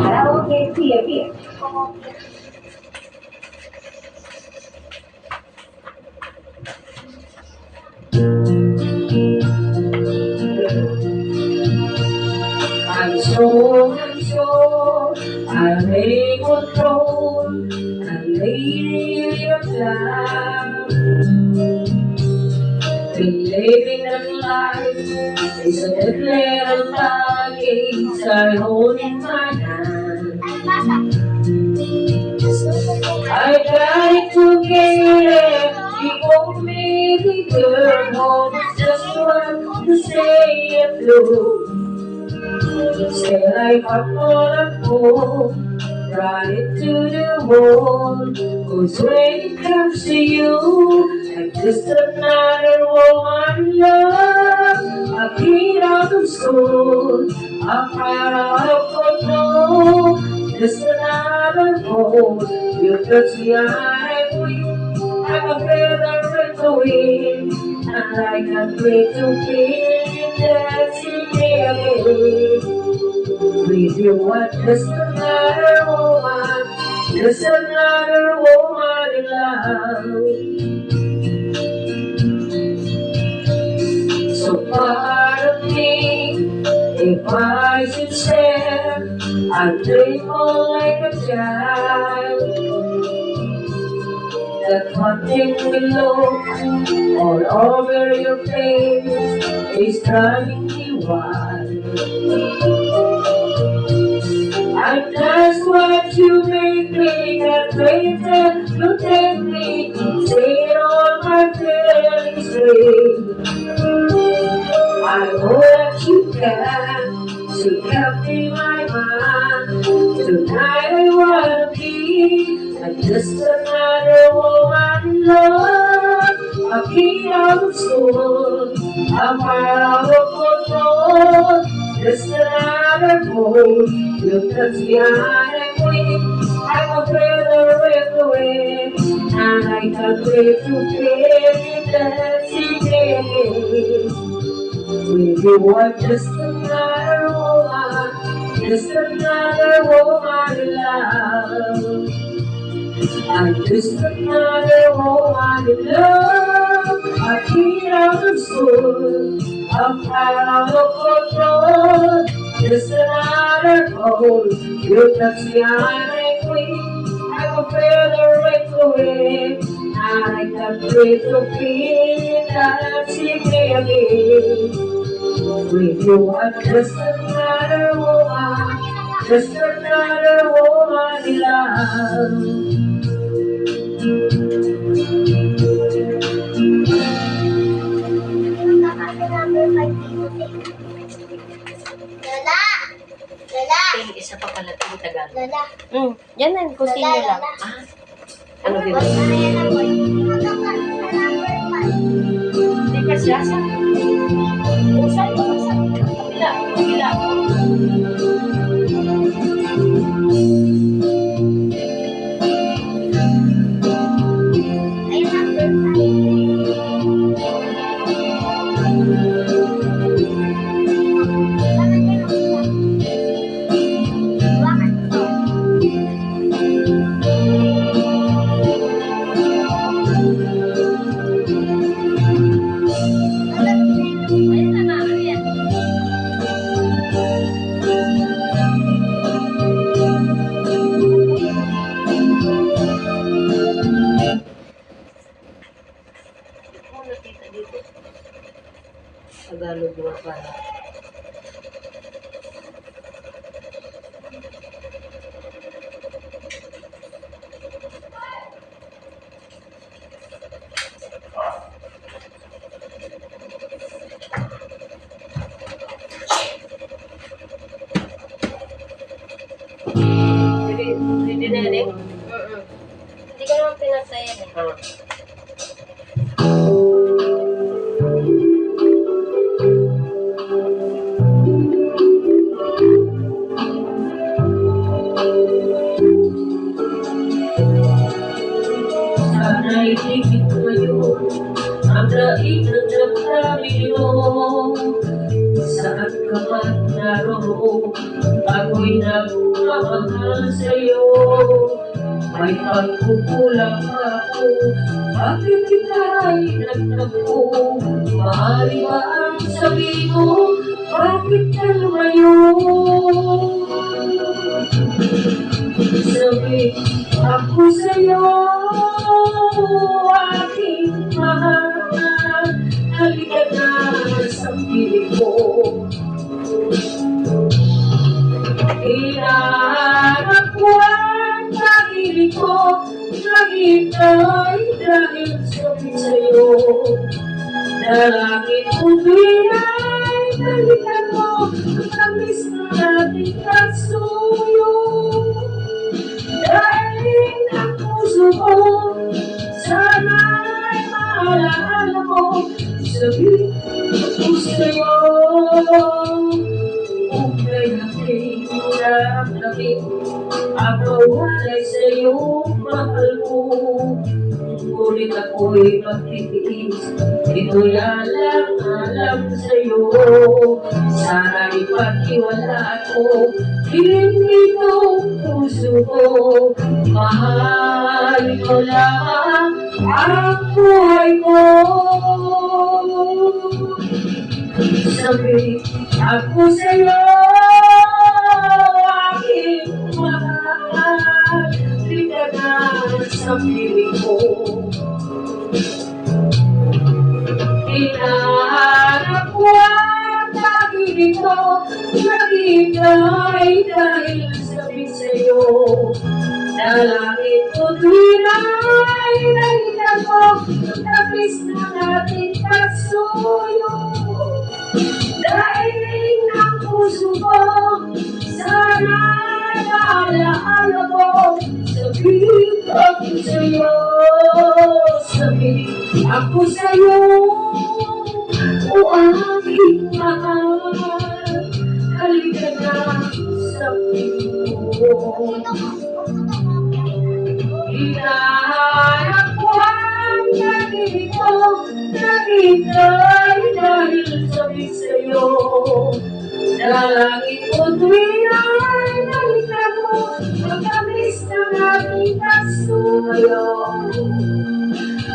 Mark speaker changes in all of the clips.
Speaker 1: Karaoke, sige. I'm so unsure, I may control, I'm lady of time. Believing that life is a little luggage I hold in my hand. I tried to get it, she won't make it good home, just want to say it through. Still I got all at home, brought it to the wall. Cause when it comes to you, I'm just another woman love. A kid out of school, a fire out of control. Just another hole, you touch me and I'm weak. I'm a feather in the wind, and I can't wait to feel that again. With you, what just another woman, just another woman in love. So part of me, if I should share, I'd tremble like a child. That one thing below, all over your face, is driving me wild. I'm just what you make me, that way that you take me, say all my feelings straight. I know that you can, so help me my mind. Tonight I wanna be just another woman in love. A kid out of school, a fire out of control. Just another fool, you touch me and I'm weak. I'm a feather in the wind, and I can't wait to feel it dancing again. With you, I'm just another woman, just another woman in love. I'm just another woman in love. I kid out of school, I'm out of control. Just another hole, you touch me and I'm weak. I'm a feather in the wind, and I can't wait to feel that she again. With you, I'm just another woman, just another woman in love.
Speaker 2: Lola! Lola!
Speaker 3: Isa pa pala ito, Tagalog.
Speaker 2: Lola!
Speaker 3: Yan na, continue lang.
Speaker 2: Lola.
Speaker 3: Ano ba?
Speaker 2: Boy, yan na boy. Tingnan ka sa number 5.
Speaker 3: Hindi ka siya sa... Saan ka sa... Kabila, kabila.
Speaker 2: Ayun, number 5.
Speaker 3: Tagalog na pala. Hindi na yan eh?
Speaker 2: Hindi ko naman pinagsayan eh.
Speaker 1: Sana'y higit ngayon ang daig ng damdamin mo. Saan ka man naroroon. Ako'y nagmamahal sa'yo. May pagkukulang ako, bakit kita'y nagtagpo? Maaari ba ang sabihin mo, bakit ka lumayo? Sabi ako sa'yo, aking mahal, halika na sa piling ko. Hinahanap ko ang sarili ko, naghihintay dahil sabi sa'yo. Dalangin ko pinay, balikan mo ang tamis na ating kasuyo. Dahil ang puso ko, sana'y maalaala mo. Sabi ko sa'yo, ukay aking naramdamin, ako walay sa'yo, mahal ko. Ngunit ako'y magtitiis, ito'y alam sa'yo. Sana'y paghiwalaan ko, hindi puso ko. Mahal ko lamang ang buhay ko. Sabi ako sa'yo, aking mahal, halika na sa piling ko. Hinahanap ko ang pag-ibig ko, naghihintay dahil sabi sa'yo. Dalangin ko tuwina'y balikan mo ang tamis ng ating pagsuyo. Dahil ang puso ko, sana'y maalaala mo. Sabihin ako sa'yo, sabi ako sa'yo, o aking mahal, halika na sa piling ko. Hinahanap ko ang pag-ibig ko, naghihintay dahil sabi sa'yo. Dalangin ko tuwina'y balikan mo ang tamis ng ating kasuyo.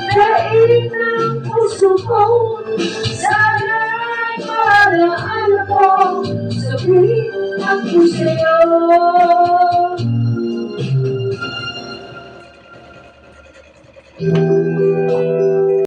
Speaker 1: Dahil ng puso ko, sana'y maalaala mo. Sabi ako sa'yo.